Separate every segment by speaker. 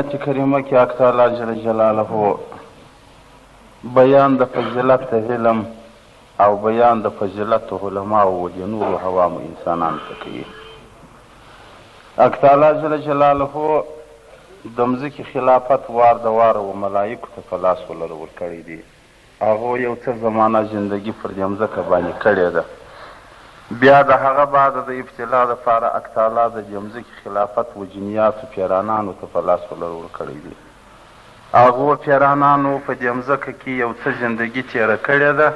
Speaker 1: آیت کریمه کې حق تعالی جل جلاله بیان د فضیلت علم او بیان د فضیلت علماء او د نورو عوامو انسانانو ته کوي. حق تعالی جل جلاله د مځکې خلافت وار د واره و ملایکو ته په لاس ولرول کړی دي. هغو یو څه زمانه زندګي پر دې مځکه باندې کړې ده. بیا د هغه بعد د ابتلا دپاره حق تعالی د دې مځکې خلافت و جنیاتو پیرانانو ته په لاس ولرول کړی دي. هغو پیرانانو په دې مځکه کې یو څه زندګي تېره کړې ده،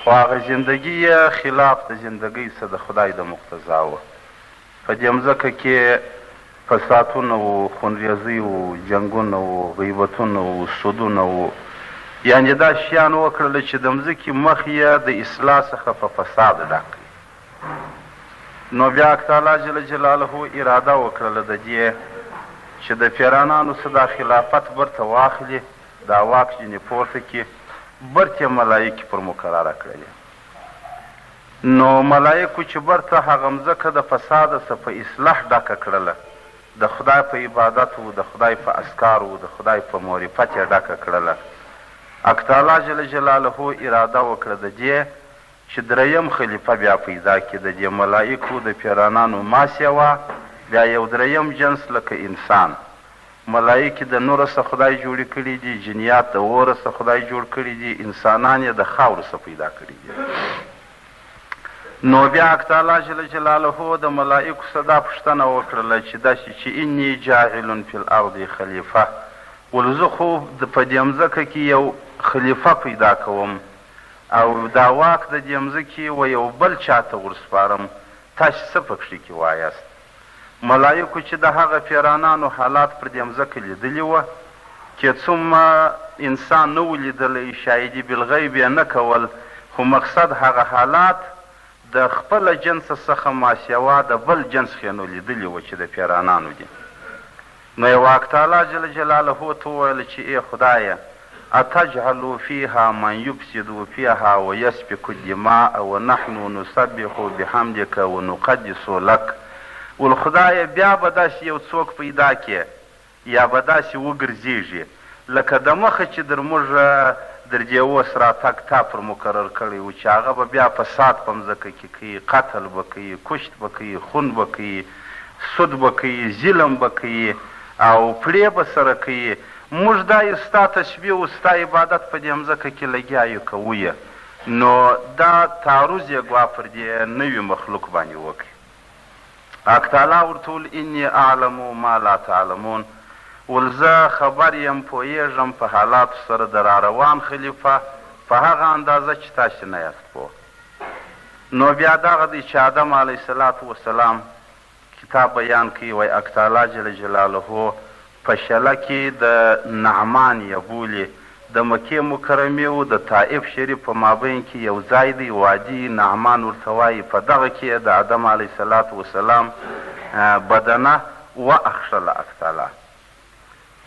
Speaker 1: خو هغه زندګي یې خلاف د زندګۍ څه د خدای د مقتضا وه. په دې مځکه کې فسادونه وو، خونریزۍ وو، جنګونه وو، غیبتونه وو، سودونه وو، یعنې دا شیان وکړله چې د مځکې مخ یې د اصلاح څخه په فساد ډک کړي. نو بیا حق تعالی جل جلاله اراده وکړله د دې چې د پیرانانو څه دا خلافت برته واخلي، دا واک ځینې پورته کړي، برته ملایکې پر مقرره کړلې. نو ملایکو چې برته هغه مځکه د فساده څه په اصلاح ډکه کړله، د خدای په عبادت و، د خدای په اذکار و، د خدای په معرفت یې ډکه کړله. حق تعالی جل جلاله اراده وکړه د دې چې دریم خلیفه بیا پیدا کړي. د دې ملایکو د پیرانانو ماسیه وه، بیا یو دریم جنس لکه انسان. ملایکې د نوره څه خدای جوړې کړي دي، جنیات د اوره څه خدای جوړ کړي دي، انسانان یې د خاورو څه پیدا کړي دي. نو بیا حق تعالی جل جلاله د ملایکو څه دا پوښتنه وکړله چې داسې چې انی جاعل فی الارض خلیفه، ولې زه خو په دې مځکه کې یو خلیفه پیدا کوم او دا واک د دې مځکې و یو بل چاته ورسپارم، تاسې څه پکښې کې وایاست؟ ملایکو چې د هغه پیرانانو حالات پر دې مځکه لیدلي وه، چې څومره انسان نه و لیدلی، شاهدي بالغیب یې نه کول، خو مقصد هغه حالات د خپله جنسه څخه ماسیوه د بل جنس خې نو لیدلي وه چې د پیرانانو دي. نو یو حق تعالی جل جلاله ته وویل چې ای خدایه اتجعل فیها من یفسد فیها ویسفک الدماء ونحن نسبح بحمدک ونقدس لک. ول خدایه بیا به داسې یو څوک پیدا کې یا به داسې وګرځېږي لکه د مخه چې در موږ در دې اوس راتګ تا پر مقرر کړی و چې هغه به بیا فساد په مځکه کې کوي، قتل به کوي، کشت به کوي، خون به کوي، سود به کوي، ظلم به کوي او پړې به سره کوي. موږ دا یو ستا تشبیه و ستا عبادت په دې مځکه کې لګیا یو کوو یې. نو دا تعرض یې ګوا پر دې نوي مخلوق باندې وکړي. حق تعالی ورته وویل انی اعلم ما لا تعلمون، ول زه خبر یم، پوهېږم په حالاتو سره د راروان خلیفه په هغه اندازه چې تاسې نه یاست پوه. نو بیا دغه دی چې آدم علیه السلام کتاب بیان کوي، وایي حق تعالی جل جلاله په شله کې د نعمان یې بولي، د مکې مکرمې و د طائف شریف په مابین کې یو ځای دی، وادي نعمان ورته وایي. په دغه کې د آدم علیه السلام بدنه واخښله حق تعالی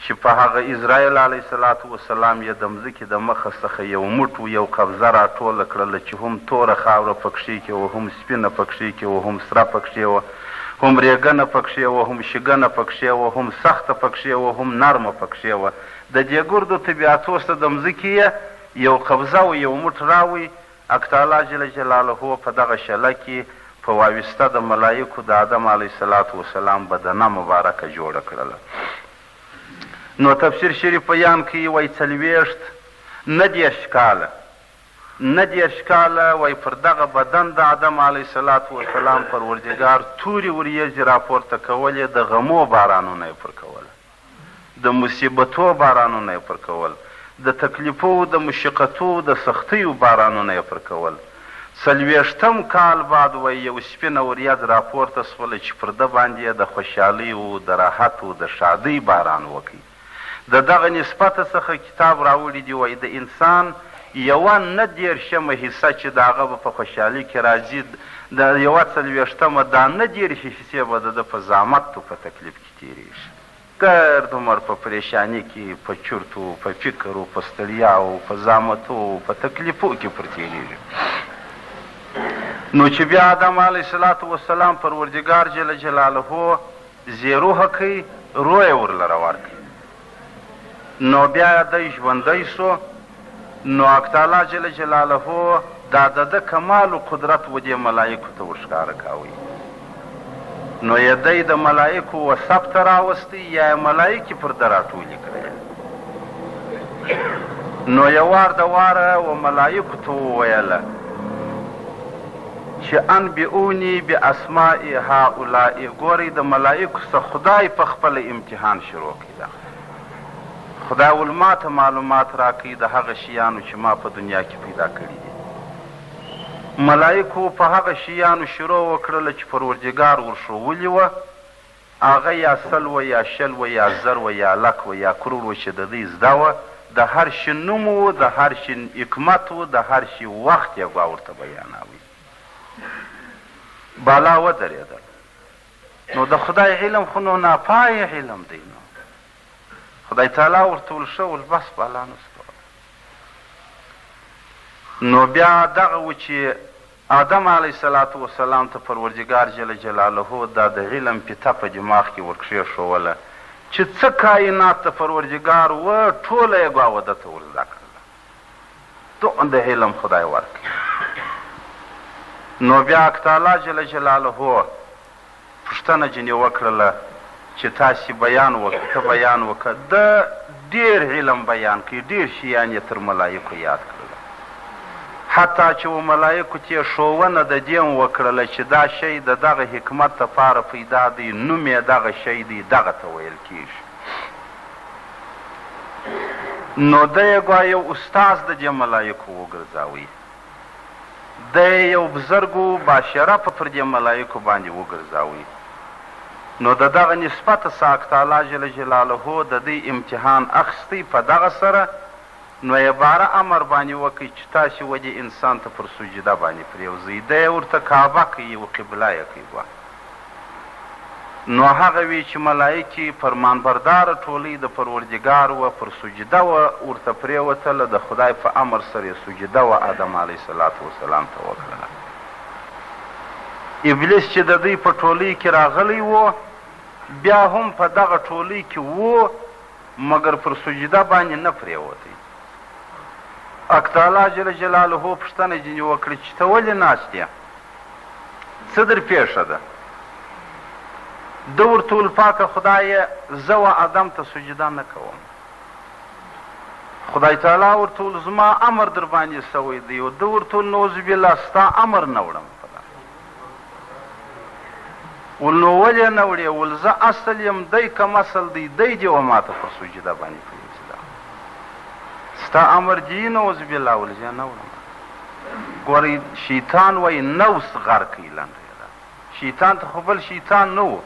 Speaker 1: چې په هغه اسرائیل علیه السلام یې د مځکې د مخه څخه یو موټ و، یو قبضه راټوله کړله چې هم توره خاوره پکښې کې وه، هم سپینه پکښې کې وه، هم سره پکښې وه، هم ریګنه پکښې وه، هم شګنه پکښې وه، هم سخته پکښې وه، هم نرمه پکښې وه. د دې ګردو طبیعتو څخه د مځکې یې یو قبضه و، یو موټ راوی. حق تعالی جل جلاله په دغه شله کې په واسطه د ملایکو د آدم علیه السلام بدنه مبارکه جوړه کړله. نو تفسیر شریف بیان کوي، وایي 40 نه 10 کاله وایي پر دغه بدن د آدم علیه السلام پروردګار تورې وریځې راپورته کولې، د غمو بارانونه یې پر کوله، د مصیبتو بارانونه یې پر کول، د تکلیفو، د مشقتو، د سختیو بارانونه یې پر کول. 40 کال بعد وایي یو سپینه وریځ راپورته سوله چې پر ده باندې د خوشحالۍ و، د راحت و، د ښادۍ باران وکړي. د دغه نسبته څخه کتاب راوړي دي، وایي د انسان یوه 19 حصه چې د هغه به په خوشحالۍ کې راځي، د یوه 40 دا 19 حصې به د په زحمت و په تکلیف کې تېرېږي. ګرد عمر په پریشاني کې، په چورتو، په فکر و، په ستړیاو، په زحمتو، په تکلیفو کې پر تېرېږي. نو چې بیا آدم علیه السلام پروردګار جل جلاله زیروحه کوي، روح یې ورله راورکوي. نو بیا دی ژوندی سو. نو حق تعالی جل جلاله دا د کمال و قدرت و دې ملایکو ته ورښکاره کاوی. نو یې دی د ملایکو وصف ته راوستی یا یې ملایکې پر ده راټولې کړې. نو یو وار د واره و ملایکو ته وویله چې انبئوني باسماء هؤلاء. ګورئ د ملایکو څخه خدای په خپله امتحان شروع کړي ده. خدای ول ما ته معلومات راکړي د هغه شیانو چې ما په دنیا کې پیدا کړي دي. ملایکو په هغه شیانو شروع وکړله چې پروردګار ورښولي وه. هغه یا سل وه یا شل وه یا زر وه یا لک وه یا کرور وه چې د دوی زده وه. د هر شي نوم و، د هر شي حکمت و، د هر شي وخت یې ګوا ورته بیانوي. بالا ودرېدل. نو د خدای علم خو نو ناپایه علم دی. نو خدای تعالی ورته ول ښه ول بس بالا نسته. نو بیا دغه و چې آدم علیه صلات وسلام ته پروردګار جل جلاله دا د علم پیته په دماغ کې ورکښېښوله چې څه کائنات ته پروردګار و ټوله یې ګوا ده ته ور زده کړله. دومره علم خدای ورکړي. نو بیا حق تعالی جل جلاله پوښتنه جنې وکړله چې تاسې بیان وکړه، ته بیان وکړه. د ډېر علم بیان کوي، ډېر شیان یې تر ملایکو یاد کړله. حتی چې و ملایکو ته یې ښوونه د دې وکړله چې دا شی د دغه حکمت دپاره پیدا دی، نوم یې دغه شی دی، دغه ته ویل کېږي. نو دی یې ګویا یو استاز د دې ملایکو وګرځاوی. دی یو بزرګو باشرفه پر دې ملایکو باندې وګرځاوی. نو د دغه نسبت څخه حق تعالی جل جلاله د دې امتحان اخیستی په دغه سره. نو یې باره امر باندې وکړي چې تاسې ودې انسان ته پر سجده باندې پرېوځئ. دی ورته کعبه کوي و قبله یې کوي. نو هغه وی چې ملایکې فرمانبرداره ټولۍ د پروردګار وه پر سجده وه ورته پرېوتله. د خدای په امر سره یې سجده وه آدم علیه صلات وسلام ته وکړله. ابلیس چې د دوی په ټولۍ کې راغلی و بیا هم په دغه ټولۍ کې و مګر پر سجده باندې نه پرېوتی. حق تعالی جل جلاله پوښتنه ځینې وکړه چې ته ولې ناست یې، څه در پېښه ده؟ ده ورته ویل پاکه خدایه زه و آدم ته سجده نه کوم. خدای تعالی ورته ویل زما امر در باندې سوی دی. او ده ورته ویل نعوذ بالله ستا امر نه وړم. ول نو ولې نه وړې؟ ول زه اصل یم، دی کم اصل دی، دی دې و ما ته پر سجده باندې پرېږدي. ستا امر دي نعوذ بالله. ول زه نه وړم. ګورئ شیطان وایي نوس غر کوي لنډه. شیطان ته خو بل شیطان نه و.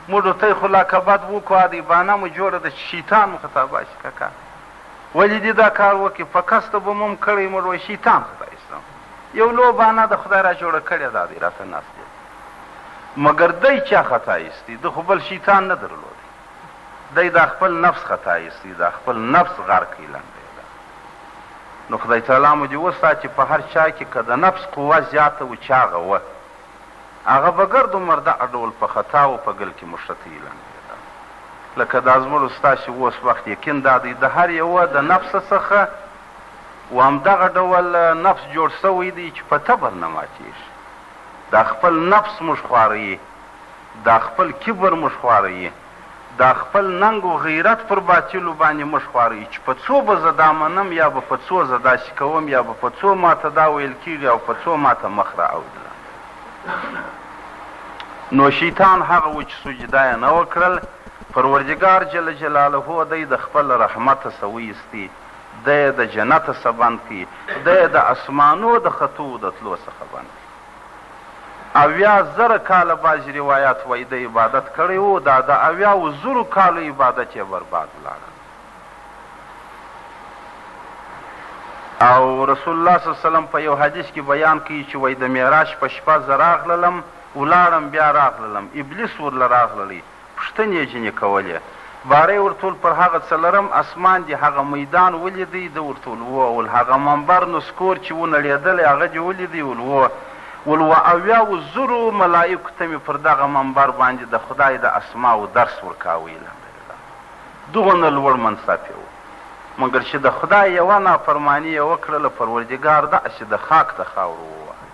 Speaker 1: موږ ته یې خو لاکبد وکړو ادیبانه مو جوړه ده چې شیطان مو خطابه شي. کاکا ولې دې دا کار وکړي؟ په کسته به مو هم کړی. موږ وایي شیطان خدای اسلام یو لوبانه د خدای را جوړه کړې ده دی راته ناست دی. مګر دی چا خطا ایستی؟ ده خو بل شیطان نه درلودی. دی دا خپل نفس خطا ایستی، دا خپل نفس غر کوي لنډه. نو خدای تعالی مو دې وساتي په هر چا کې که د نفس قوه زیاته و چاغه وه هغه به ګرد عمر دغه ډول په خطا و په ګل کې مشتۍ لنډېده. لکه دا زموږ ستاسې اوس وخت یقین دا دی د هر یوه د نفس څخه و همدغه ډول نفس جوړ سوی دی چې په تبر نه ماتېږي. دا خپل نفس موږ خواروي، دا خپل کبر موږ خواروي، دا خپل ننګ و غیرت پر باطلو باندې موږ خواروي چې په څو به زه دا منم یا به په څو زه داسې کوم یا به په څو ماته دا ویل کېږي او په څو ماته مخ رااوړله. نو شیطان هغه و چې سجده یې نه وکړل. پروردګار جل جلاله دی د خپل رحمته څه وایستي، دی د جنته څه بند کړي، دی د اسمانو د خطو د تلو څخه بند کړي. 80,000 کاله بعضې روایات وایي د عبادت کړی و. دا د 80,000 کالو عبادت یې برباد ولاړه. او رسول الله صلی الله علیه وسلم په یو حدیث کې بیان کوي چې وایي د معراج په شپه زه راغللم ولاړم بیا راغللم ابلیس ورله راغللی پوښتنې یې ځینې کولې. باره یې ورته ویل پر هغه څلرم اسمان دې هغه میدان ولیدی؟ ده ورته ویل و. ول هغه منبر نسکور چې ونړېدلی هغه دې ولیدی؟ ول و. ول و 80,000 ملایکو ته مې پر دغه منبر باندې د خدای د اسماو درس ورکاوه. دغونه لوړ منصب یې و. مګر چې د خدای یوه نافرماني یې وکړله پروردګار داسې د خاک د خاورو ووهه.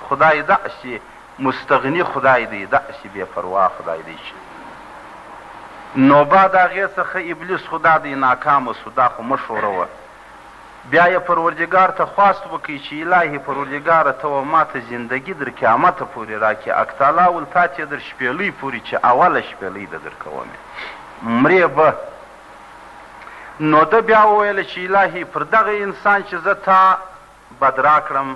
Speaker 1: خدای داسې مستغني خدای دی، داسې بې پروا خدای دی چې نو بعد هغې څخه ابلیس خو دا دی ناکامه سو، دا خو مه ښوروه. بیا یې پروردګار ته خواست وکړي چې الهي پروردګاره ته و ما ته زندګي در قیامته پورې راکړي، اکتالا ول تا چې در شپېلۍ پورې چې اوله شپېلۍ د در کومې مرې به. نو ده بیا وویله چې الهي پر دغه انسان چې زه تا بدرا کړم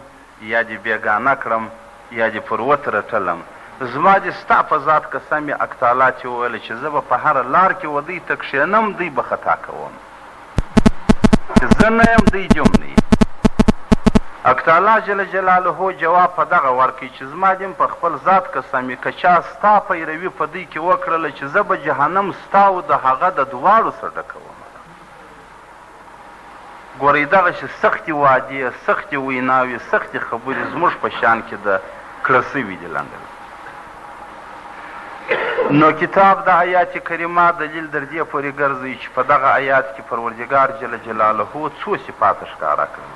Speaker 1: یا دې بېګانه کړم یا دې پر وترټلم، زما دې ستا په ذات قسم یې اکتالا چې وویله چې زه به په هره لار کې و دوی ته کښېنم دوی به خطا کوم، چې زه نه یم دوی جم نه یي. اکتالا جل جلاله جواب په دغه ورکوي چې زما دې په خپل ذات قسم یې که چا ستا پیروي په دوی کې وکړله چې زه به جهنم ستا او د هغه د دواړو سره ډکوم. ګورئ دغسې سختې وعدې، سختې ویناوې، سختې خبرې زموږ په شان کې د کړه سوي دي لنډوي. نو کتاب د آیات کریمه دلیل در دې پورې ګرځوي چې په دغه آیات کې پروردګار جل جلاله څو صفات ښکاره کړل.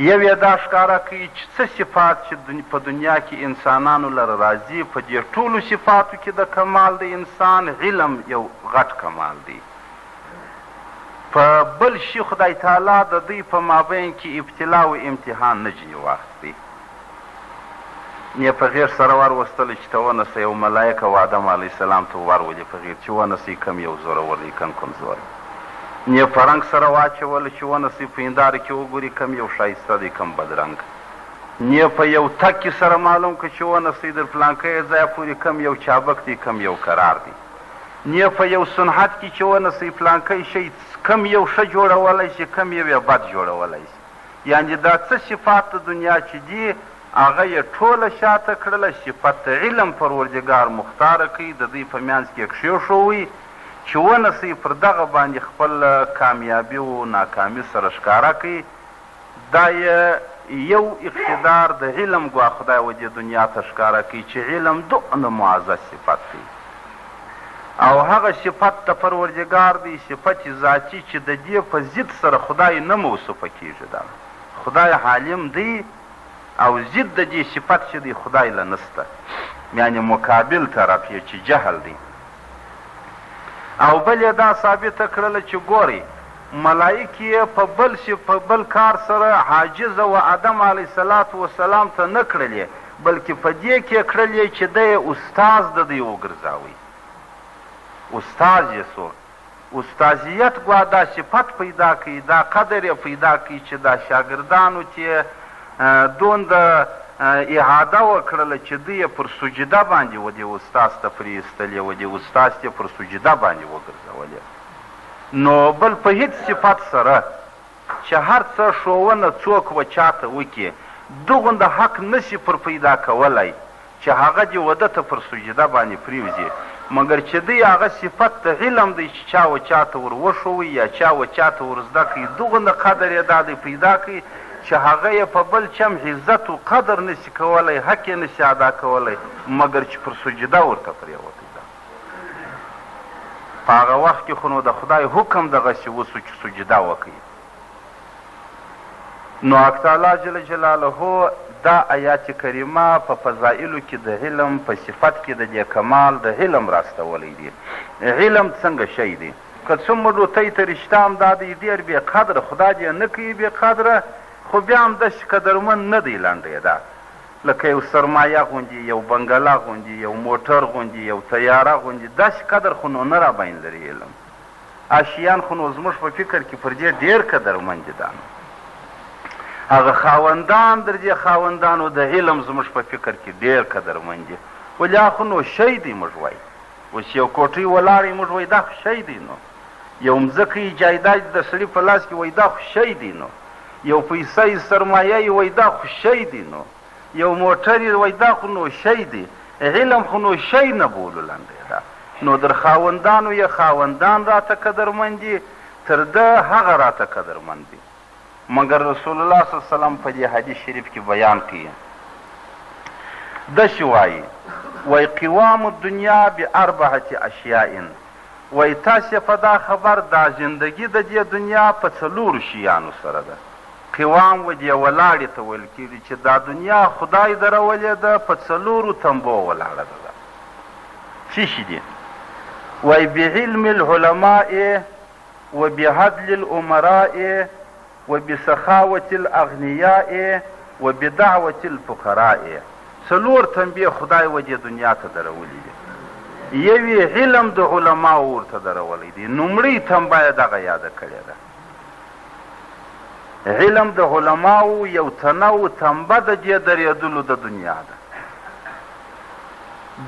Speaker 1: یو یې دا ښکاره کوي چې څه صفات چې په دنیا کې انسانانو لره راځي، په دې ټولو صفاتو کې د کمال د انسان علم یو غټ کمال دی. په بل شي خدای تعالی د دوی په مابین کې ابتلا او امتحان نه جني واخیستی. یې په غیر سره وروستله چې ته ونسئ یو ملایکه و آدم علیه السلام ته ورولې په غیر چې ونسئ کم یو زورور دی کم کمزوری. یې په رنګ سره واچوله چې ونسئ په هنداره کې وګوري کم یو ښایسته دی کم بدرنګ. یې په یو تک کې سره معلوم که چې ونسئ در پلانکۍ ځایه پورې کم یو چابک دی کم یو قرار دی. یې په یو صنعت کې چې ونسئ پلانکی شی کم یو ښه جوړولی شي کم یو یې بد جوړولی شي. یعنې دا څه صفات د دنیا چې دي هغه یې ټوله شاته کړله. صفت علم پروردګار مختاره کوي، د دوی په منځ کې کښېښوئ چې ونسئ پر دغه باندې خپل کامیابي و ناکامي سره ښکاره کوي. دا یې یو اقتدار د علم ګوا خدای و دې دنیا ته ښکاره کوي چې علم دونه معزز صفت دی. او هغه صفت د پروردګار دی صفت ذاتي چې د دې په ضد سره خدای نه موصوفه کېږي. دا خدای حالم دی او ضد د دې صفت چې دی خدای له نسته، یعنې مقابل طرف یې چې جهل دی. او بل یې دا ثابته کړله چې ګورئ ملایکې یې په بل کار سره حاجزه و آدم علیه السلام ته نه کړلې، بلکې په دې کې کړلې چې دی یې استاز د دوی وګرځاوئ. استاز یې څوک استازیت ګوا دا صفت پیدا کوي، دا قدر یې پیدا کوي چې دا شاګردانو چې دومره اعاده وکړله چې دوی یې پر سجده باندې و دې استاز ته پرېیستلې و دې استاز ته پر سجده باندې وګرځولې. نو بل په هیڅ صفت سره چې هر څه ښوونه څوک و چاته وکړي دغونده حق نشي پر پیدا کولی چې هغه دې و ده ته پر سجده باندې پرېوځي، مګر چې دوی هغه صفت د علم دی چې چا و چاته ور وښوي یا چا و چاته ور زده کړي دغونده قدر یې دا دی پیدا کړي چې هغه یې په بل چم عزت و قدر نشي کولی، حق یې نشي ادا کولی مګر چې پر سجده ورته پرېوتی ده. په هغه وخت کې خو نو د خدای حکم دغسې وسو چې سجده وکړي. نو حق تعالی جل جلاله دا آیات کریمه په فضایلو کې د علم په صفت کې د دې کمال د علم راستولی دی. علم څنګه شی دی؟ که څومره تی ته رشته هم دا دی ډېر بې قدره، خدای دې نه کوي بې قدره، خو بیا هم داسې قدرمند نه دی لنډې ده. لکه یو سرمایه غوندې، یو بنګله غوندې، یو موټر غوندې، یو تیاره غوندې، داسې قدر خو نو نه راباندې لري علم. اشیان خو نو زموږ په فکر کې پر دې ډېر قدرمند دي. دا هغه خاوندان در دې خاوندانو د علم زموږ په فکر کې ډېر قدرمند دي، ولې خو نو شی دی موږ وایي. اوس یو کوټۍ ولاړې موږ وایي دا خو شی دی، نو یو مځکه جایداد د سړي په لاس کې وایي دا خو شی دی، نو یو پیسه سرمایه یې وایي دا خو شی دی، نو یو موټر یې وایي دا خو نو شی دی. علم خو نو شی نه بولو لنډې ده. نو در خاوندانو یې خاوندان راته قدرمند دي، تر ده هغه راته قدرمند دي. مګر رسول الله صلی الله علیه وسلم په دې حدیث شریف کې بیان کوي داسې وایي قوام الدنیا باربعة اشیاء وایي تاسې په دا خبر دا زندګي د دې دنیا په 4 شیانو سره ده. قوام و دې ولاړې ته ویل کېږي چې دا دنیا خدای درولې ده په 4 تنبو ولاړه ده. څه شي دي؟ وایي بعلم العلماء وبعدل الامراء وبسخاوة الاغنیاء وبدعوة الفقراء. 4 تنبیه خدای و دې دنیا ته درولې دي. یوی علم د علماو ورته درولی دی. نومړی تنبه یې دغه یاده کړې ده. علم د علماو یو تنو تنبه د دې درېدلو د دنیا ده.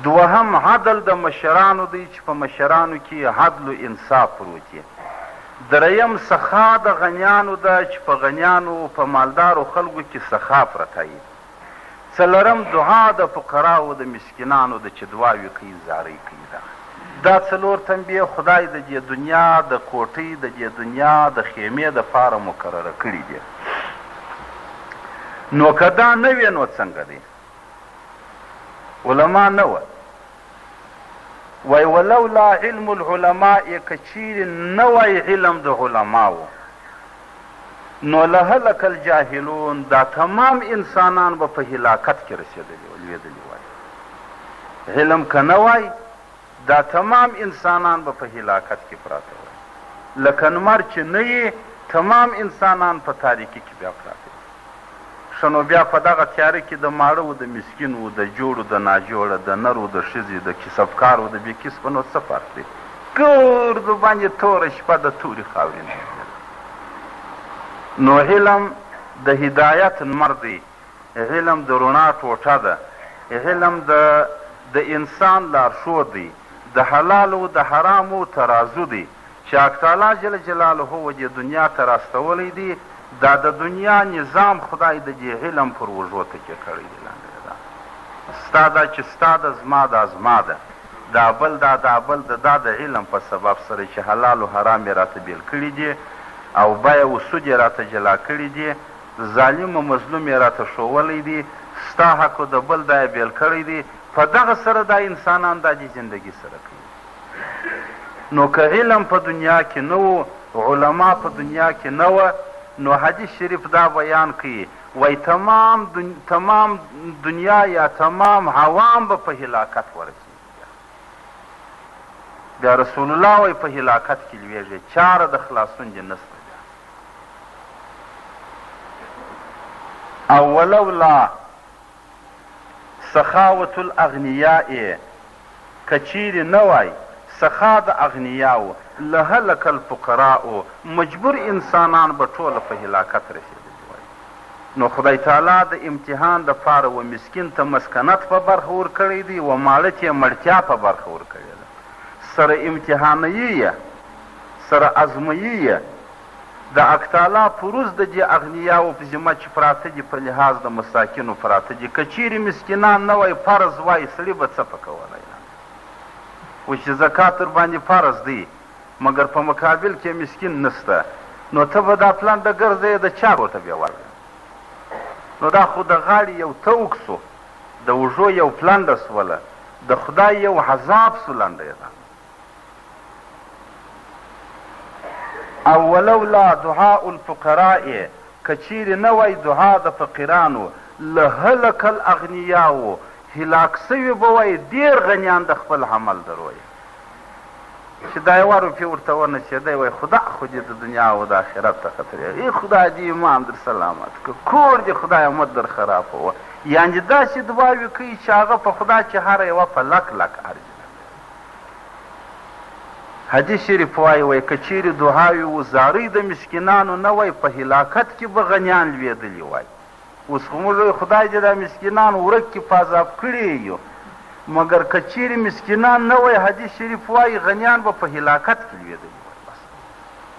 Speaker 1: دوهم عدل د مشرانو دی چې په مشرانو کې عدل و انصاف پروت دی. دریم سخا د غنیانو ده چې په غنیانو په مالدارو خلکو کې سخا پرته وي. څلورم دعا د فقراو د مسکینانو د چې دعاوې کوي زارۍ کوي. دا 4 تنبیه خدای د دې دنیا د کوټۍ د دې دنیا د خیمې دپاره مقرره کړي دي. نو که دا نه وي نو څنګه دی؟ علما نه وه. وایي ولولا علم العلماء که چیرې نه وای علم د علماو نو لهلک الجاهلون دا تمام انسانان به په هلاکت کې لوېدلي وای. علم که نه وای دا تمام انسانان به په هلاکت کې پراته وای. لکه لمر چې نه یې تمام انسانان په تاریکي کې بیا پراته وي. ښه نو بیا په دغه تیاره کې د ماړه و د مسکین و د جوړو د ناجوړه د نرو د ښځې د کسبکار و د بې کسبه نو څه فرق دی؟ ګردو باندې توره شپه د تورې خاورې نه. نو علم د هدایت لمر دی. علم د رڼا ټوټه ده. علم د انسان لارښود دی. د حلال و د حرامو ترازو دی چې حق تعالی جل جلاله و دې دنیا ته راستولی دی. دا د دنیا نظام خدای د دې علم پر وږو تکیه کړی دی. لاندې ده ستا دا چې ستا ده زما دا زما ده دا بل دا بل دا د علم په سبب سره چې حلال و حرام یې راته بیل کړي دي او بیه و سود یې راته جلا کړي دي. ظالم و مظلوم یې راته ښوولی دی. ستا حق و د بل دا یې بیل کړی دی. په دغه سره دا انسانان دا دې زندګي سره کوي. نو که علم په دنیا کې نه و علما په دنیا کې نه وه نو حدیث شریف دا بیان کوي وای تمام دنیا یا تمام عوام به په هلاکت ورسېږي. بیا رسول الله وای په هلاکت کې لویږي. چاره د خلاصون دې نسته. او ولولا سخاوة الاغنیاء که چیرې نه وای سخا د اغنیاو لهلک الفقراء مجبور انسانان به ټوله په هلاکت رسېدلي وای. نو خدای تعالی د امتحان دپاره و مسکین ته مسکنت په برخه ورکړی دی و ماړه ته یې مړتیا په برخه ورکړې ده. سره امتحانیي یې سره ازمویي یې د حق تعالی پروز د دې اغنیاو په ذمه چې پراته دي په لحاظ د مساکینو پراته دي. که چیرې مسکینان نه وای فرض وای سړي به څه په کولی و چې زکات ورباندې فرض دی مګر په مقابل کې مسکین نسته نو ته به دا پلنډه ګرځې د چا ورته بیا ورکړه؟ نو دا خو د غاړې یو توک سو د اوږو یو پلنډه سوله د خدای یو عذاب سو لنډه یې ده. او ولولا دعاء الفقراء که چیرې نه وای دعا د فقیرانو لهلک الاغنیاو هلاک سوي به وای ډېر غنیان د خپل عمل دروي چې دا 1 روپۍ ورته ورنڅېدی وای خدا خو دې د دنیا او د آخرت ته خطرې ای خدای دې ایمان در سلامت که کور دې خدای امت در خراب وه. یعنې داسې دعاوې کوي چې هغه په خدا چې هره یوه په لک ارزي. حدیث شریف وای که چیرې دعاوې و زارۍ د مسکینانو نه وای په هلاکت کې به غنیان لوېدلي وای. اوس خو موږ خدای دې دا مسکینان ورک کې په عذاب کړي یو مګر که چیرې مسکینان نه وای حدیث شریف وای غنیان به په هلاکت کې لوېدلي وای. بس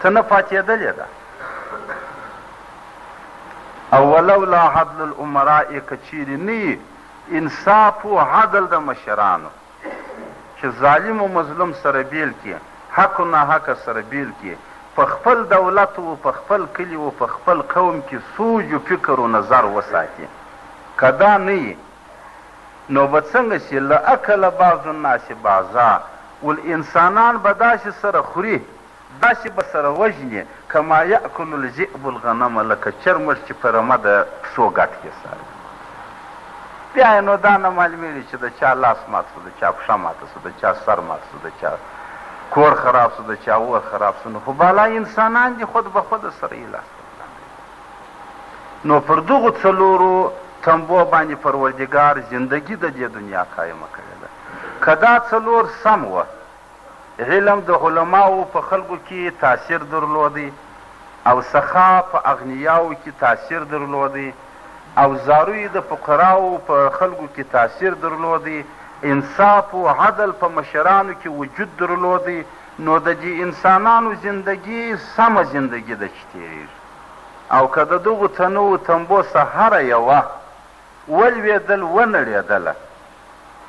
Speaker 1: ته نه پاتېدلې ده. او ولولا عدل الامراء که چیرې نه انصاف و عدل د مشرانو چې ظالم و مظلوم سره بیل کړي حق و ناحق سره بیل کړي په خپل دولت و په خپل کلي و په خپل قوم کې سوچ و فکر و نظر وساتي. که دا نه نو به څنګه چې لاکل بعض الناس بعضا ول انسانان به داسې سره خوري داسې به سره وژني کما یأکل الذئب الغنم لکه چرمش چې په رمه د پسو ګټ کې ساري. بیا یې نو دا نه معلومېږي چې د چا لاس مات شو، د چا پښه ماته شو، د چا سر مات شو، د چا کور خراب شو، د چا اور خراب شو. نو خو بالا انسانان دي خود به خود سره یې لاس. نو پر دغو څلورو تنبو باندې پروردګار زندگی د دې دنیا قایمه کړې ده. که دا څلور سم وه، علم د علماو په خلکو کې تاثیر درلودی او سخا په اغنیاو کې تاثیر درلودی او زاروی د فقراو په خلکو کې تاثیر درلودی، انصاف و عدل په مشرانو کې وجود درلودی، نو د دې انسانانو زندگی سمه زندگی ده چې تېرېږي. او که د دغو تنوو تنبو څخه هره یوه ولوېدل ونړېدله،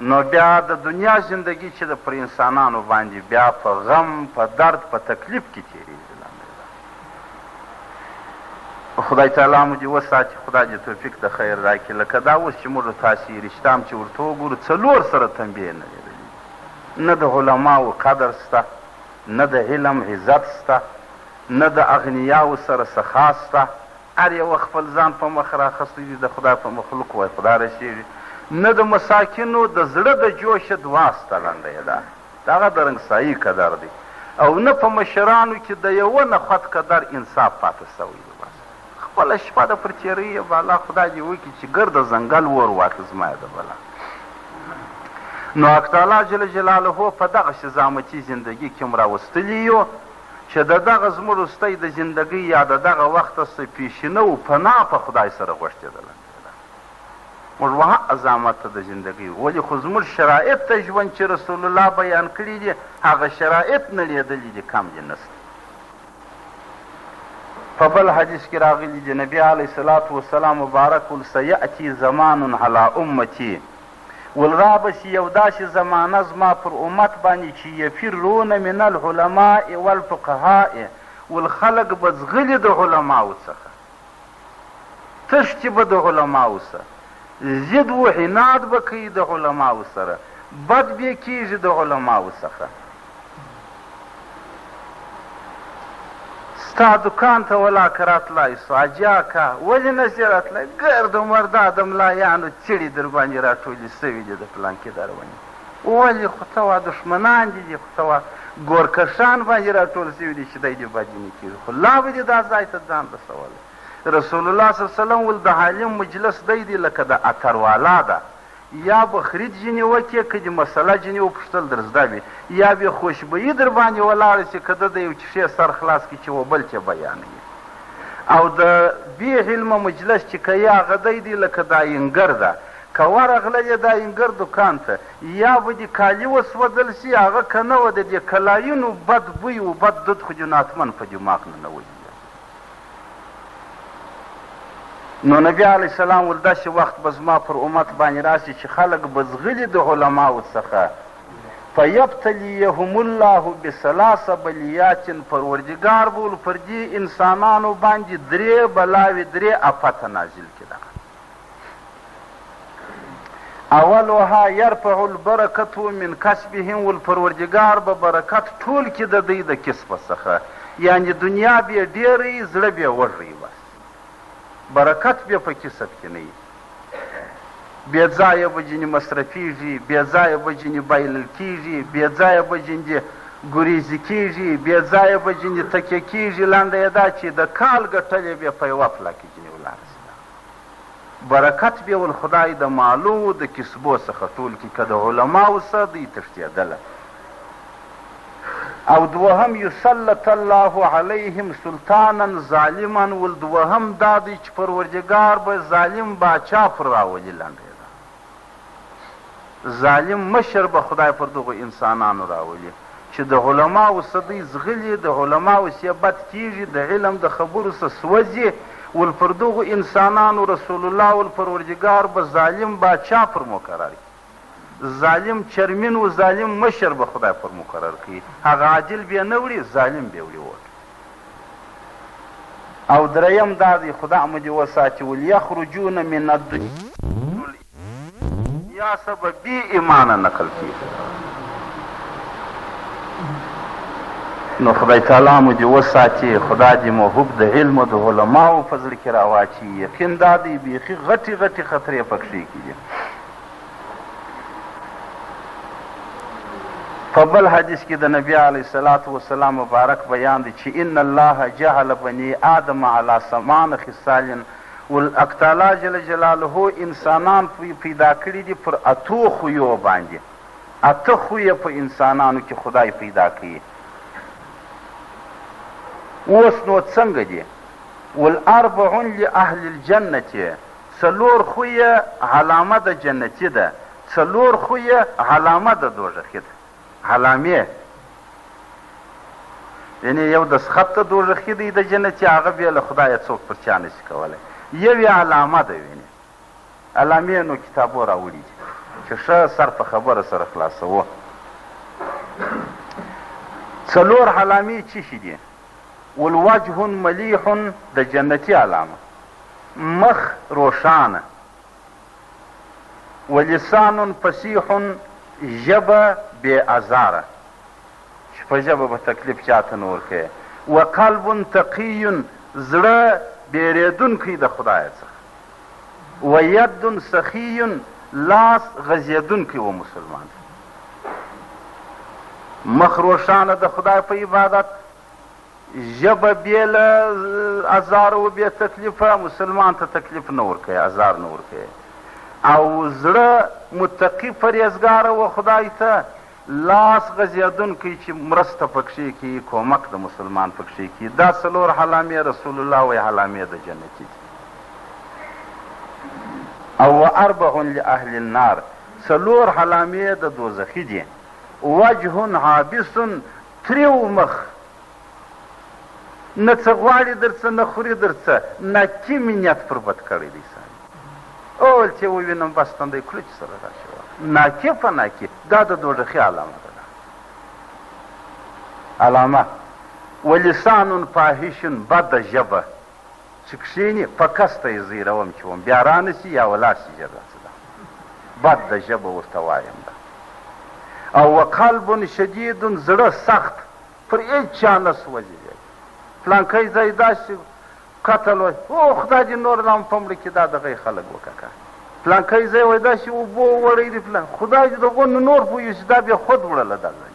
Speaker 1: نو بیا د دنیا زندگی چې د پر انسانانو باندې بیا په غم، په درد، په تکلیف کې تېرېږي. خدای تعالی مو دې وساتي، خدای دې توفیق د خیر راکړي. لکه دا اوس چې موږ تاسې رشتام چې ورته وګورو څلور سره تنبیه نه لري، نه د علماو قدر شته، نه د علم عزت شته، نه د اغنیاو سره سخا شته، هر یوه خپل ځان په مخ راخستی دي، د خدای په مخلوق وایي خدای رسېږي، نه د مساکینو د زړه د جوشه دعا شته لنډه یې ده، د هغه د رنګسایي قدر دی، او نه په مشرانو کې د یوه نه خود قدر انصاف پاتې سوی دی. خپله شپه د پر تېرۍ یې بالا خدای دې وکړي چې ګرده ځنګل ور واخلي زما یې د بلا. نو حق تعالی جل جلاله په دغه شزامتي زندګي کې م راوستلي یو چې د دغه زموږ وروستی د زندګۍ یا د دغه وخته څه پیشینه و پناه په خدای سره غوښتېدله. موږ وها عظامت ته د زندګۍ ولې خو زموږ شرایط ته ژوند چې رسول الله بیان کړي دي هغه شرایط نړېدلي دي، کم دې نسته. په بل حدیث کې راغلي دي نبي علیه الصلاة والسلام مبارک ول سیأتي زمان علی امتي، ول رابشي یو داسې زمانه زما پر امت باندې چې یفرون من العلماء والفقهاء، ول خلق به ځغلي د علماو څخه، تښتي به د علماو څخه، ضد و عناد به کوي د علماو سره، بد به کېږي د علماو څخه. ستا دکان ته ولا که راتلی سو اجاکه ولې نسې راتلی؟ ګرد و مردا د ملایانو څیړې در باندې راټولې سوي دي د پلانکي درونې. ولې خو ته وا دښمنان دي، خو ته وا ګورکشان باندې راټول سوي دي چې دی دې بد نه کېږي، خو لا به دې دا ځای ته ځان رسولی. رسول الله صلی الله علیه وسلم ول د عالم مجلس دی لکه د اتروالا ده، یا به خرید ځینې وکړې که دې مسله ځینې وپوښتل در زده وي، یا بې خوشبویي در باندې ولاړه چې که ده د یو ښې سر خلاص کړي چې و بل چې بیانوي. او د بې علمه مجلس چې که یا هغه دی لکه دا اینګر ده، که ورغللې دا اینګر دکان ته یا به دې کالي وسوځل سي، هغه که نه وه د دې کلاینو بد بوی و بد دود خو جناتمن په دماغ نه نوځي. نو نبی علیه السلام ول داسې وخت به زما پر امت باندې راسي چې خلک به ځغلي د علماو څخه، فیبتلیهم الله بثلاث بلیات، پروردګار به ول پر دې انسانانو باندې درې بلاوې، درې افته نازل کړي. اولها یرفع البرکة من کسبهم، ول پروردګار به برکت ټول کړي د دوی د کسبه څخه، یعنې دنیا به یې ډېرې زړه به یې وږی بس، برکت بیا په کسب کې نه وي، بې ځایه به ځینې مصرفېږي، بې ځایه به ځینې بایلل کېږي، بې ځایه به ځینې ګریزي کېږي، بې ځایه به ځینې تکیه کېږي. لنډه یې دا چې د کال ګټلې بیا په یوه پله کې ځینې ولاړه شي. برکت بیا ول خدای د مالو د کسبو څخه ټول کړي، که د علماو څخه دوی تښتېدله. او دوهم یسلط الله علیهم سلطانا ظالما، ول دوهم دا دی چې پروردګار به ظالم باچا پر راولي. لنډه ده ظالم مشر به خدای پر دغو انسانانو راولي چې د علماو څه دوی ځغلي، د علماو څه بد کېږي، د علم د خبرو څه سوځي، ول پر دغو انسانانو رسول الله ول پروردګار به ظالم باچا پر مقرر کړي، ظالم چرمین و ظالم مشر به خدای پر مقرر کړي، هغه عادل بیا نه وړي، ظالم بیا وړي وټ. او دریم دا دی خدای مو دې وساتي ولیخرجون من الدنیا، یا سبب بې ایمانه نقل کېږي. نو خدای تعالی مو دې وساتي، خدای دې محبوب د علم او د علماو په زړه کې راواچي. یقین دا دی بیخي غټې غټې خطرې پکښې کېږي. په بل حدیث کې د نبي علیه الصلاة والسلام مبارک بیان دی چې ان الله جعل بني آدم علی 8 خصال، والحق تعالی جل جلاله انسانان پیدا کړي دي پر 8 خویو باندې. 8 خویه په انسانانو کې خدای پیدا کړي. اوس نو څنګه دي؟ والاربع لاهل الجنه، 4 خویه علامه د جنتي ده، 4 خویه علامه د دوزخي ده. علامې یعنی یو دسخط د دوزخي دی، د جنتي هغه بیا له خدایه څوک پر چا نشي کولی. یو یې علامه ده. ویني علامې نو کتابو راوړي دي چې ښه سر په خبره سره خلاصوه. 4 علامې څه شي دي؟ والوجه ملیح د جنتي علامه، مخ روښانه، ولسان فصیح ژبه بې ازاره چې په ژبه به تکلیف چاته نه ورکوي، وقلب تقی زړه بیریدونکی د خدای څخه، وید سخی لاس غځېدونکی و مسلمان. مخ روښانه د خدای په عبادت، ژبه بې له ازار و بې تکلیفه، مسلمان ته تکلیف نه ورکوي، ازار نه ورکوي. او زړه متقي پرهیزګاره و خدای ته، لاس غځېدونکی چې مرسته پکښې کړي، کومک د مسلمان پکښې کړي. دا 4 علامې رسول الله وایي علامې د جنتي دي. او 4 لاهل النار، 4 علامې د دوزخي دي. وجه عابس، تریو مخ، نه څه غواړي در څه، نه خوري در څه، ناکي نیت پر بد کړی دی. اول چې ووینم بس تندی کلچ سره راشي، ناکي په ناکي. دا د دوزخي علامه ده. علامه ولسان فاحش، بده ژبه چې کښېني په کسته یې زیروم چې وم بیا رانسي یا ولاړ شي ژر راڅه ده، بده ژبه ورته وایم ده. او وقلب شدید، زړه سخت، پر هېڅ چا نه سوځي. فلانکی ځای داسې قتل وای، او خدای دې نور نام په مړه کې دا دغه خلک وککه. فلانکی ځای وای داسې اوبو وړی دي، فلان خدای دې دغو نه نور پوهېږي دا بیا خود وړله دا ځای.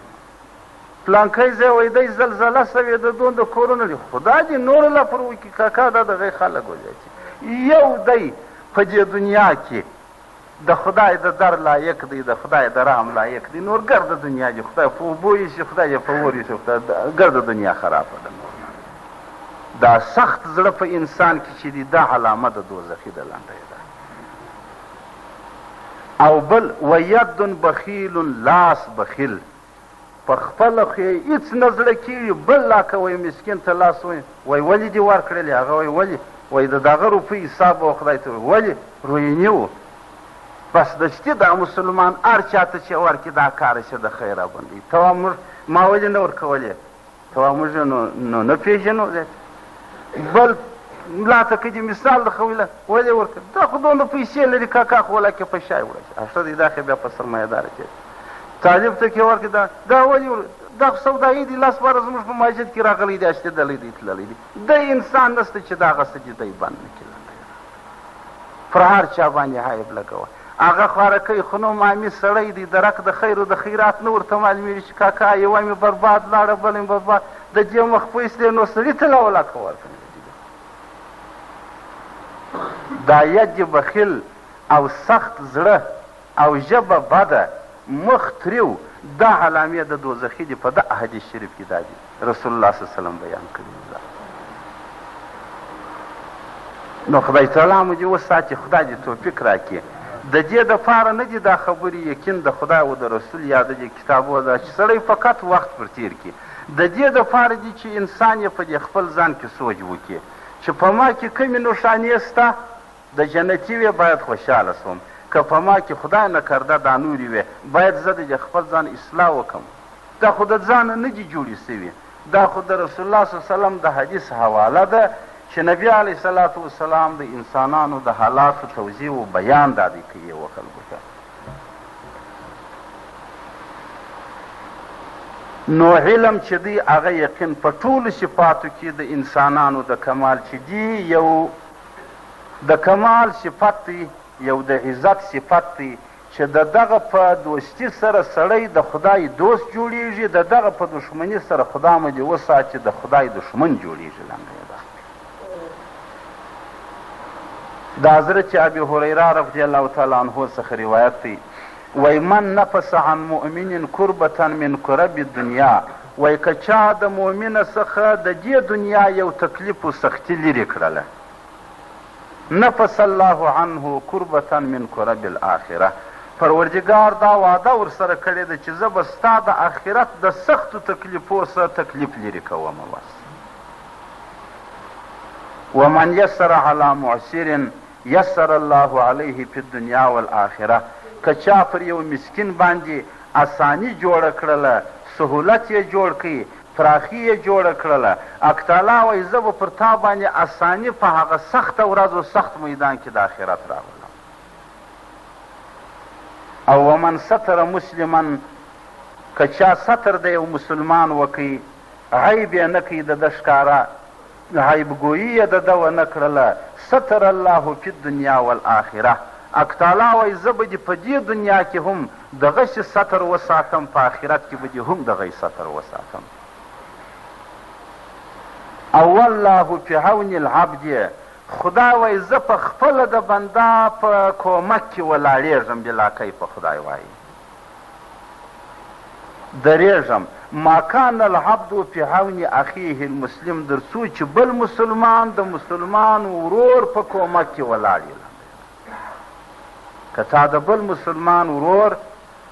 Speaker 1: فلانکی ځای وای دی زلزله سوې د دون د کورونه دي، خدای دې نور لا پر وکي کاکا دا دغه خلک وځي. یو دی په دې دنیا کې د خدای د در لایق دی، د خدای د رحم لایق دی، نور ګرده دنیا دي. خدای په اوبو یې شي، خدای په اور یې شي، خدای ګرده دنیا خرابه ده. دا سخت زړه په انسان کې چې دی، دا علامه د دوزخي د لنډۍ ده. او بل وید بخیل، لاس بخیل، په خپله خو یې هېڅ نه زړه کېږي، بل لا کوی مسکین ته لاس وایي، وایي ولې دې ورکړلې؟ هغه وایي ولې؟ وایي د دغه روپۍ حساب به خدای ته وایي ولې رویني و. بس د شتي دا مسلمان هر چاته چې ورکړي دا کاره شه د خیره بندي. ته موږ ما ولې نه ورکولې؟ ته موږ نو نه پېژنو. بل ملا ته که دې مثال د خویله ولې ورکړه؟ دا خو دونه پیسې لري کاکا، خو ولا کې په شای وړه ښه دی، دا خو بیا په سرمایهداره کې طالب ته کې ورکړي. دا ولې دا خو سودایي دی، لاس باره زموږ په مسجد کې راغلی دی، اشتېدلی دی، تللی دی. د انسان نسته چې دغه سجدی بند نه کړي، پر هر چا باندې حایب لګوه. هغه خوارکی خو نو مامي سړی دی، درک د خیر و د خیرات نه ورته معلومېږي چې کاکا یوه مې برباد لاړه، بله مې برباد، د دې مخ پویس دی، نو سړي ته لا ولاکه ورکړي. دا ید بخیل او سخت زړه او ژبه بده، مخ تریو، دا علامې د دوزخي دي. په دغه حدیث شریف کې دا دي رسول الله صلی الله علیه وسلم بیان کړي. نو خدای تعالی مو دې وساتي، خدای دې توفیق راکړي. د دې دپاره نه دي دا خبرې، یقین د خدای او د رسول یا د دې کتابو ده چې سړی فقط وخت پر تیر کړي. د دې دپاره دي چې انسان یې په دې خپل ځان کې سوچ وکړي چې په ما کې کومې نښانې شته د جنتي وې، باید خوشحاله شوم. که په ما کې خدای نه کرده دا نورې وې، باید زه د خپل ځان اصلاح وکړم. دا خو د ځانه نه دي جوړې شوي، دا خو د رسول الله صلی الله علیه وسلم د حدیث حواله ده چې نبي علیه الصلاة والسلام د انسانانو د حالاتو توضیح و بیان دا دی کوي و خلکو ته. نو علم چې دی هغه یقین په ټولو صفاتو کې د انسانانو د کمال چې دی یو د کمال صفت دی، یو د عزت صفت دی چې د دغه په دوستي سره سړی د خدای دوست جوړیږي، د دغه په دښمني سره خدا مو دې وساتي د خدای دښمن جوړیږي. لنډه ده. د حضرت ابي هريره رضی الله تعالی عنه څخه روایت دی، وای من نفس عن مؤمن کربة من کرب الدنیا، وای که چا د مؤمنه څخه د دې دنیا یو تکلیف و سختي لرې کړله، نفس الله عنه کربة من کرب الاخره، پروردګار دا وعده ورسره کړې ده چې زه به ستا د آخرت د سختو تکلیفو څخه تکلیف لرې کومه. بس ومن یسر علی معسر یسر الله علیه فی الدنیا والآخره، که چا پر یو مسکین باندې اسانی جوړه کړله، سهولت یې جوړ کړي، فراخي یې جوړه کړله، اکتالا وایي زه به پر تا باندې اساني په هغه سخته ورځ و سخت میدان کې د آخرت راولم. او ومن ستر مسلما، که چا ستر د یو مسلمان وکړي، عیب یې نه کوي د ده ښکاره، عیبګویي یې د ده ونه کړله، ستر الله فی الدنیا والآخره، اکتالا وایي زه به دې په دې دنیا کې هم دغسې ستر وساتم، په آخرت کې به دې هم دغه ستر وساتم. او والله فی عون العبد، خدا وایي زه په خپله د بنده په کومک کې ولاړېږم، بلا کیفه خدای وایي درېږم. ما کان العبد فی عون اخیه المسلم، در څو چې بل مسلمان د مسلمان ورور په کومک کې ولاړ یې، که تا د بل مسلمان ورور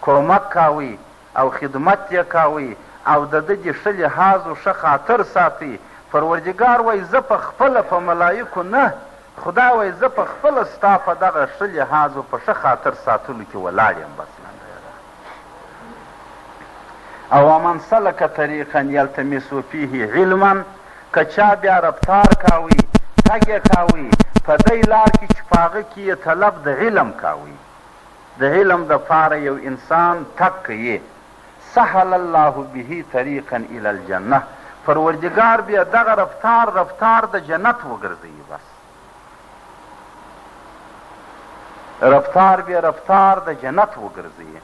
Speaker 1: کومک کاوی او خدمت یې کاوی او د ده دې ښه لحاظ و ښه خاطر ساتي، پروردګار وایي زه په خپله په ملایکو نه، خدا وایي زه په خپله ستا په دغه ښه لحاظ و په ښه خاطر ساتلو کې ولاړ یم. بس او من سلک طریقا یلتمس فیه علما، که چا بیا رفتار کاوی، تګ یې کاوی په دی لار کې چې په هغه کې یې طلب د علم کاوی، د علم دپاره یو انسان تګ کوي، سهل الله به طریقا الی الجنه، پروردګار بیا دغه رفتار د جنت وګرځوي. بس رفتار بیا رفتار د جنت وګرځوي.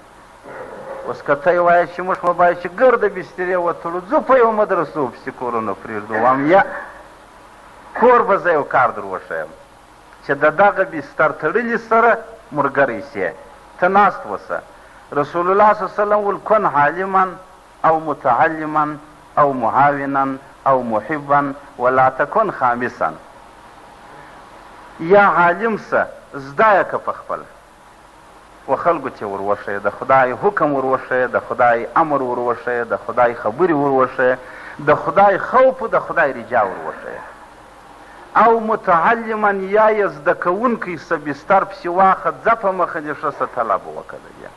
Speaker 1: اوس که ته یې وایې چې موږ به باید چې ګرده بسترې وتړو، ځو په یو مدرسو پسې کورونه پرېږدو، وایم یا کور به زه یو کار در وښیم چې د دغه بستر تړلي سره ملګری سې، ته ناست وسه. رسول الله صلی الله علیه وسلم ول کن عالما او متعلما او معاونا او محبا ولا تکن خامسا، یا عالم سه زده یې که په خپله و خلکو ته ور وښیه، د خدای حکم ور وښیه، د خدای امر ور وښیه، د خدای خبرې ور وښیه، د خدای خوف و د خدای رجا ور وښیه. او متعلما یا یې زده کوونکی څه بستر پسې واخه، ځه په مخه دې ښه څه طلب وکړه بیا.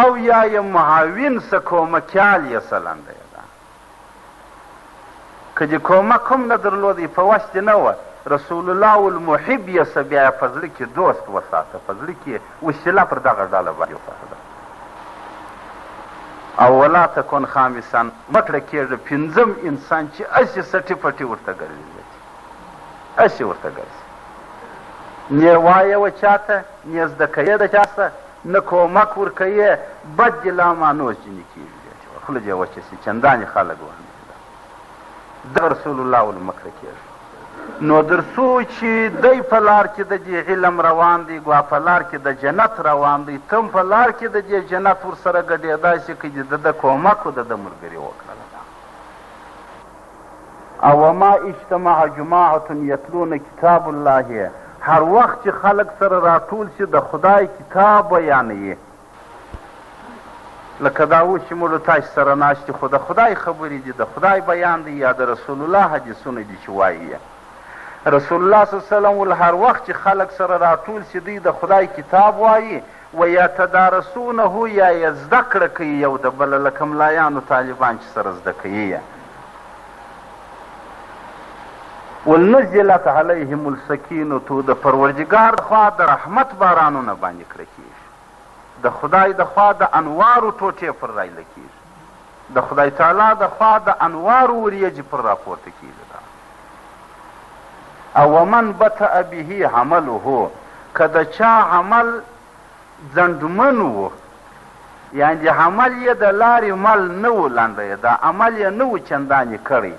Speaker 1: او یا یې معاون څه کومکیال یې څه لنډه یې ده، که دې کومک هم نه درلودی په وس دې نه وه، رسول الله المحب یې څه بیا یې په زړه کې دوست وساته، په زړه کې وسیله پر دغه ډله باندې وساته. او ولا تکن خامسا، مکړه کېږه پنځم انسان چې هسې سټې پټې ورته ګرځي، هسې ورته ګرځي، نه وایه وه چاته، نه زده کوې د چا څه، نه کومک ورکوې، بد دې لا مانوس جنې کېږي، خوله دې وچه سي، چندانې خلک وهمېده. دغه رسول الله ولمکړه کېږي. نو در څو چې دی په لار کې د دې علم روان دی، ګوا په لار کې د جنت روان دی، تم په لار کې د دې جنت ورسره ګډېدای شي که د ده کومک و د ده ملګري وکړله. او وما اجتمع جماعة یتلون کتاب الله، هر وخت چې خلک سره راټول شي د خدای کتاب بیانوي، لکه دا اوس چې موږ تاسو سره ناست خو د خدای خبرې دي، د خدای بیان دی، یا د رسول الله حدیثونه دي چې وایي. رسول الله صلی الله علیه وسلم ول هر وخت چې خلک سره راټول شي دوی د خدای کتاب وایي، و یتدارسونه، یا یې زده کړه کوي یو د بله، لکه ملایانو طالبان چې سره زده کوي یې. ولنزلت علیهم السکینة، د پروردګار خوا د رحمت بارانونه باندې کړه کېږي. د خدای د خوا د انوارو ټوټې پر رایله کېږي، د خدای تعالی د خوا د انوارو وریجې پر راپورته کېږي. او ومن بطأ به عمله، که د چا عمل ځنډمن و، یعنې عمل یې د لارې مل نه و لنډی، دا عمل یې نه و چندانې کړی،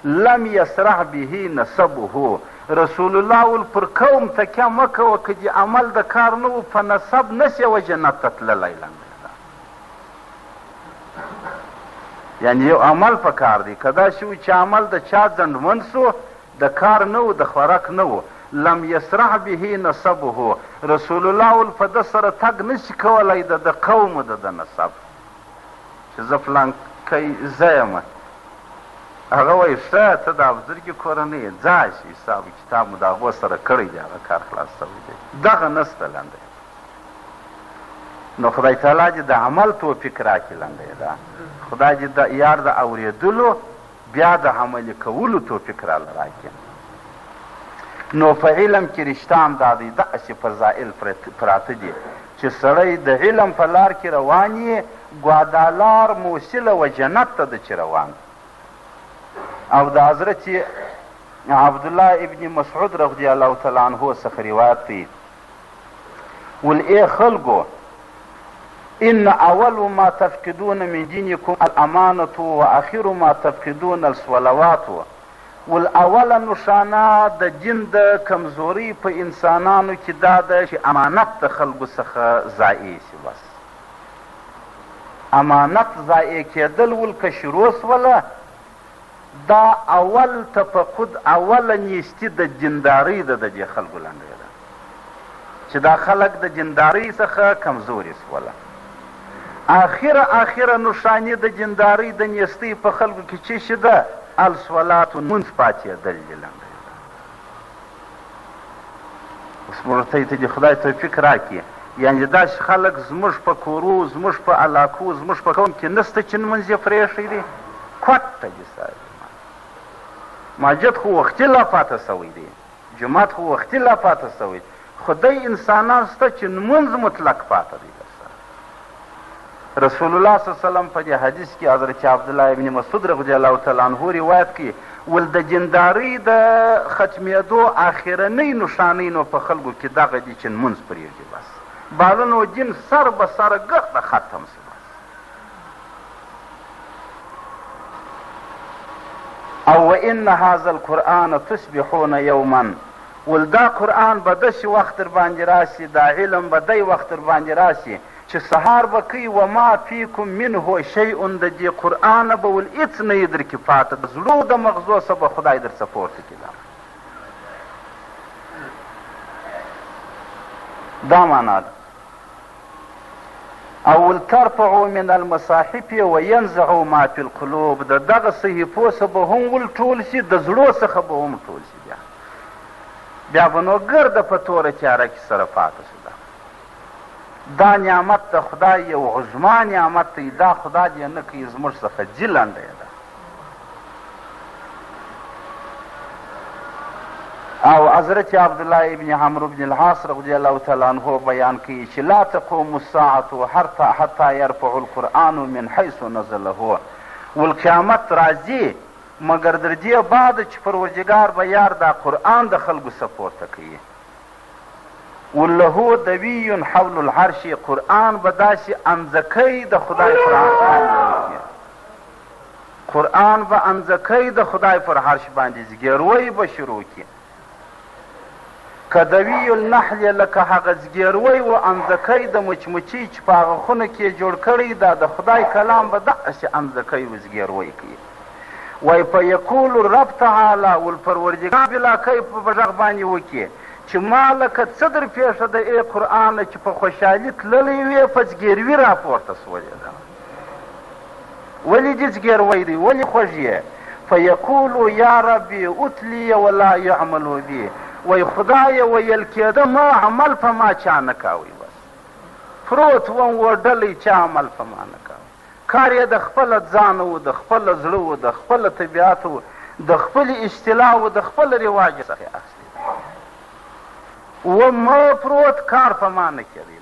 Speaker 1: لم یسرع به نسبه، رسول الله ول پر قوم تکیه مه کوه که دې عمل د کار نه و په نسب نسې و جنت ته تللی لنډی. یعنې یو عمل په کار دی، که داسې و چې عمل د چا ځنډمن سو، د کار نه و، د خوراک نه و، لم یسرع به نسبه، رسول الله ول په ده سره تګ نشي کولی د قوم د نسب، چې زه فلانکی زه یم، هغه وایي ښه ته د ابوزرګي کورنۍ یې، ځه چې حساب کتاب مو د هغو سره کړی دی، هغه کار خلاص شوی دی. دغه نسته لنډی. نو خدای تعالی دې د عمل توفیق راکړي لنډی ده، خدای دې د یار د اورېدلو بیا د عملي کولو توفیق راله راکړي. نو په علم کې رشته هم دا دی، داسې فضایل پراته دي چې سړی د علم په لار کې روان یې، ګوادا لار موصله و جنت ته ده چې روان. او د حضرت عبدالله ابن مسعود رضی الله تعالی عنه څخه روایت دی، ول ای خلکو، إن أول ما تفقدون من دينكم الأمانة وآخر ما تفقدون الصلوات. والأول نشانه د دین د کمزوري په انسانانو کې دا ده چې امانت د خلکو څخه ضایع شي. بس امانت ضایع کېدل ول که شروع سوله، دا اول تفقد، اوله نیستي د دیندارۍ د دې خلکو لنډۍ ده چې دا خلک د دیندارۍ څخه کمزوري سوله. آخره نشانې د دیندارۍ د نیستۍ په خلکو کې چې شي ده، الصلات لمونځ پاتېدل دي لنډۍ ده. اوس موږ ته دې خدای توفیق راکړي، یعنې داسې خلک زموږ په کورو، زموږ په علاقو، زموږ په قوم کې نسته چې لمونځ یې پرېښی دی، کوټه دي صاحب. مسجد خو وختي لا پاته سوی دی، جومات خو وختي لا پاته سوی، خدای انسانان شته چې لمونځ مطلق پاته دی. رسول الله صلی الله علیه وسلم په دې حدیث کې حضرت عبدالله ابن مسعود رضی الله تعالی عنه روایت کوي، ول د دیندارۍ د ختمېدو آخرنۍ نښانۍ نو په خلکو کې دغه دي چې لمونځ پرېږدي. بس باله نو دین سر به سره ګرده ختم شي. او وان هذا القرآن تصبحون یوما، ول دا قرآن به داسې وخت در باندې راشي، دا علم به دی وخت در باندې راشي چې سهار به کوي وما فیکم منه شیء، د دې قرآن به ول هېڅ نه یې در کې پاته، د زړو د مغزو څه به خدای در څه پورته کړي. دا معنا ده. او ترفعوا من المصاحف وینزعوا ما فی القلوب، د دغه صحیفو څه به هم ول ټول شي، د زړو څخه به هم ټول شي. بیا به نو ګرده په توره تیاره کې سره پاته شو. دا نعمت د خدای یو عظما نعمت دی، دا خدای دې نه کوي زموږ څخه جي لنډی ده. او حضرت عبدالله ابن عمرو بن العاص رضی الله تعالی عنه بیان کوي چې لا تقوم الساعة حتی یرفع القرآن من حیث نزله، والقیامت راځي مګر در دې بعد چې پروردګار به یار دا قرآن د خلکو څه پورته کوي. والله دوی حول العرش، قرآن به داسې انځکی د خدای پر عرش باندې، قرآن به انځکی د خدای پر عرش باندې زګیروی به شروع کړي. که دوی النحل، لکه هغه زګیروی و انځکی د مچمچۍ چې په هغه خونه کې جوړ کړی، دا د خدای کلام به داسې انځکی و زګیروی کوي. وای فیقول رب تعالی، والپروردګار بلا کیف په غږ باندې وکړي چې ما لکه څه در پېښه ده ای قرآن چې په خوشحالي تللی وې، په زګیروي راپورته سولې ده. ولې دې زګیروی دی، ولې خوږ یې؟ فیقولو یا ربي اتلی ولا یعملو بی، وای خدای ویل کېده ما عمل په ما چا نه کاوی. بس پروت وم و ډلی چا عمل په ما نه کاوی، کار یې د خپله ځان و، د خپله زړه و، د خپله طبیعت و، د خپلې اصطلاح و، د خپل رواج څخه اخلي و ما پروت، کار په ما نه کېدی.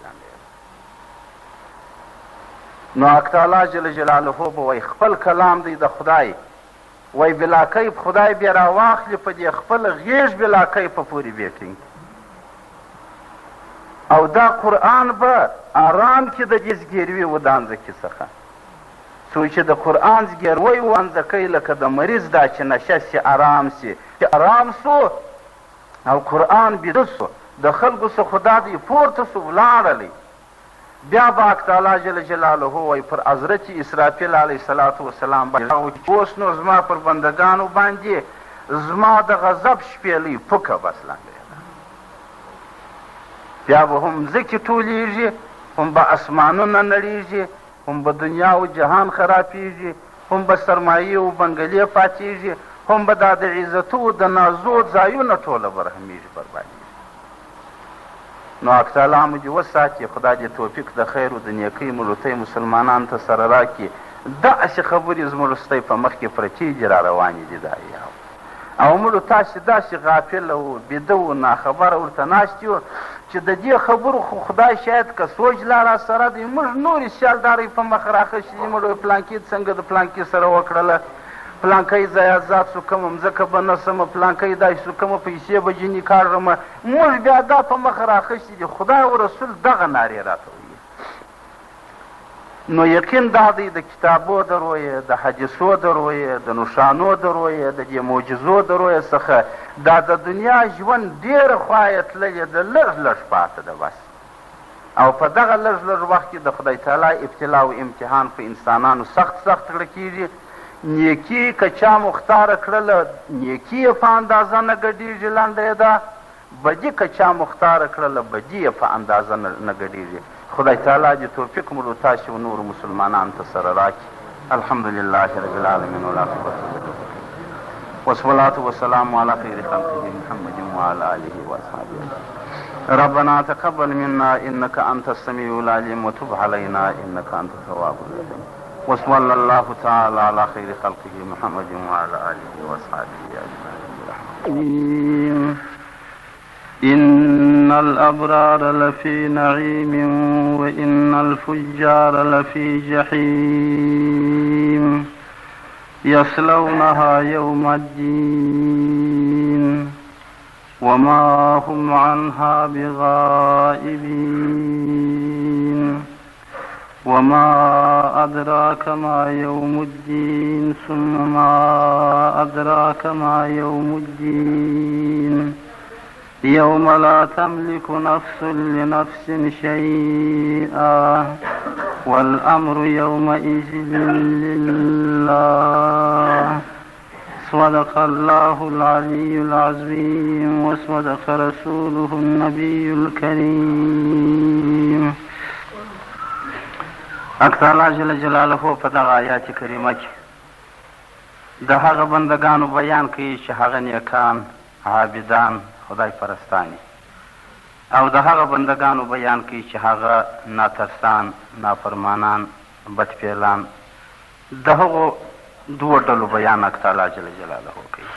Speaker 1: نو حق تعالی جل جلاله به وایي خپل کلام دی د خدای، وایي بلاکیف خدای بیا راواخلي په دې خپل غیږ بلاکیفه پورې بیا ټینګ، او دا قرآن به آرام کې د دې زګیروي ودانځکي څخه څوک چې د قرآن زګیروی وانځه کوي لکه د مریض دا چې نشه سي آرام سي، چې آرام سو او قرآن بیده سو د خلکو څخه دا دی پورته سو ولاړلی، بیا به حق تعالی جل جلاله وایي پر حضرت اسرافیل علیه الصلاة وسلام باندې اوس نو زما پر بندګانو باندې زما د غضب شپېلۍ پوکه بس لنډېده، بیا به هم ځمکې ټولېږي، هم به اسمانونه نړېږي، هم به دنیا او جهان خرابېږي، هم به سرمایې او بنګلې پاتېږي، هم به دا د عزتو د نازو ځایونه ټوله برهمېږي بربادېږي. نو حق تعالی مو دې وساتي، خدای دې توفیق د خیر او د نیکۍ ملوتۍ مسلمانانو ته سره راکړي. داسې خبرې زموږ ستۍ په مخ کې پرتې دي را روانې دي دا او موږ تاسې داسې غافل او بیده و ناخبره ورته ناست یو چې د دې خبرو خو خدای شاید که سوچ لا را سره دی، موږ نورې سیالدارۍ په مخ راخښتي دي، موږ پلانکي څنګه د پلانکي سره وکړله، پلانکی ضایعات سو کومه مځکه به نسمه، پلانکی داسې سو کومه پیسې به جنې کاږمه، موږ بیا دا په مخ راخښتي دي. خدای او رسول دغه نارې راته وایي. نو یقین دا دی د کتابو د رویه، د حدیثو د رویه، د نښانو د رویه، د دې معجزو د رویه څخه دا د دنیا ژوند ډېره خوا یې تللې ده، لږ لږ پاته ده بس، او په دغه لږ لږ وخت کې د خدای تعالی ابتلا او امتحان په انسانانو سخت سخت کړه کېږي. نیکي که چا مختاره کړله نیکي یې په اندازه نه ګډېږي لنډه ده، بدي که چا مختاره کړله بدي یې په اندازه نه ګډېږي. خدای تعالی دې توفیق مو له تاسې و نورو مسلمانانو ته سره راکړي. الحمدلله رب العالمین والعاقبة والصلاة والسلام على خير خلقه محمد وعلى آله وأصحابه. ربنا تقبل منا إنك أنت السميع العليم وتب علينا إنك أنت التواب الرحيم. وصلى الله تعالى على خير خلقه محمد وعلى آله وأصحابه أجمعين. إن الأبرار لفي نعيم وإن الفجار لفي جحيم يصلونها يوم الدين وما هم عنها بغائبين. وما أدراك ما يوم الدين ثم ما أدراك ما يوم الدين يوم لا تملك نفس لنفس شيئا والأمر يومئذ لله. صدق الله العلي العظيم وصدق رسوله النبي الكريم. حق تعالی جل جلاله په دغه آیات کریمه کې د هغه بندګانو بیان کوي چې هغه نیکان عابدان خدای پرستانی، او د هغه بندګانو بیان کوي چې هغه ناترسان نافرمانان بدفعلان. د هغو دوه ډلو بیان حق تعالی جل جلاله کوي.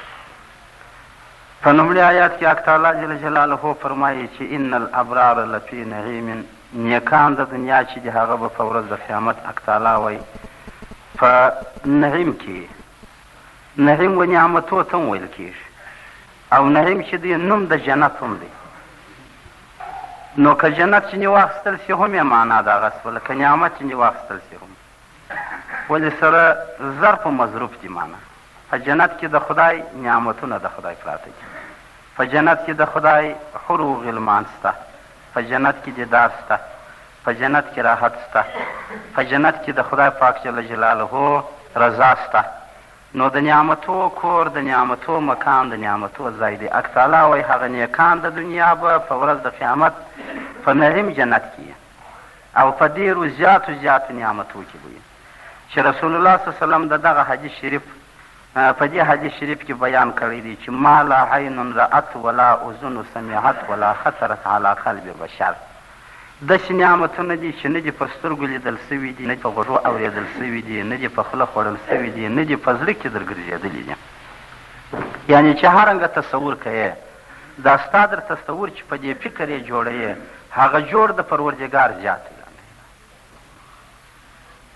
Speaker 1: په لومړي آیات کې حق تعالی جل جلاله فرمایي چې ان الابرار لفی نعیم، نیکان د دنیا چې د هغه به په ورځ د قیامت حق تعالی وایي په نعیم کې. نعیم و نعمتو ته هم ویل کېږي، او نعیم چې دی نوم د جنت هم دی. نو که جنت چې واخیستل سي هم یې معنا دغه شوله، که نعمت چې واخیستل سي هم، ولې سره ظرف و مظروف دي معنا. په جنت کې د خدای نعمتونه د خدای پراته دي، په جنت کې د خدای حور و غلمان شته، په جنت کې دیدار شته، په جنت کې راحت شته، په جنت کې د خدای پاک جل جلاله رضا شته. نو د نعمتو کور، د نعمتو مکان، د نعمتو ځای دی. حق تعالی وایي هغه نیکان د دنیا به په ورځ د قیامت په نعیم جنت کې او په ډېرو زیاتو نعمتو کې وي، چې رسول الله صلی الله علیه وسلم د دغه حدیث شریف په دې حدیث شریف کې بیان کړی دی چې ما لا عین رأت ولا اذن سمعت ولا خطرت على قلب بشر. داسې نعمتونه دي چې نه دي په سترګو لیدل سوي دي، نه دي په غوږو اورېدل سوي دي، نه دي په خوله خوړل سوي دي، نه دي په زړه کې درګرځېدلي دي. یعنې چې هرنګه تصور کوې، دا ستا در تصور چې په دې فکر یې جوړوې، هغه جوړ د پروردګار ذات دی.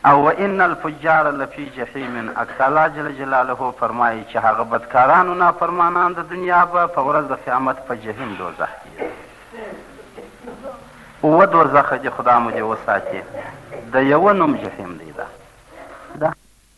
Speaker 1: او وان الفجار لفی جحیم. الله جل جلاله فرمایي چې هغه بدکارانو نافرمانان د دنیا به په ورځ د قیامت په جهیم دوزخ کې اوه دوزخه چې خدا مو دې وساتي د یوه نوم جهیم دی دا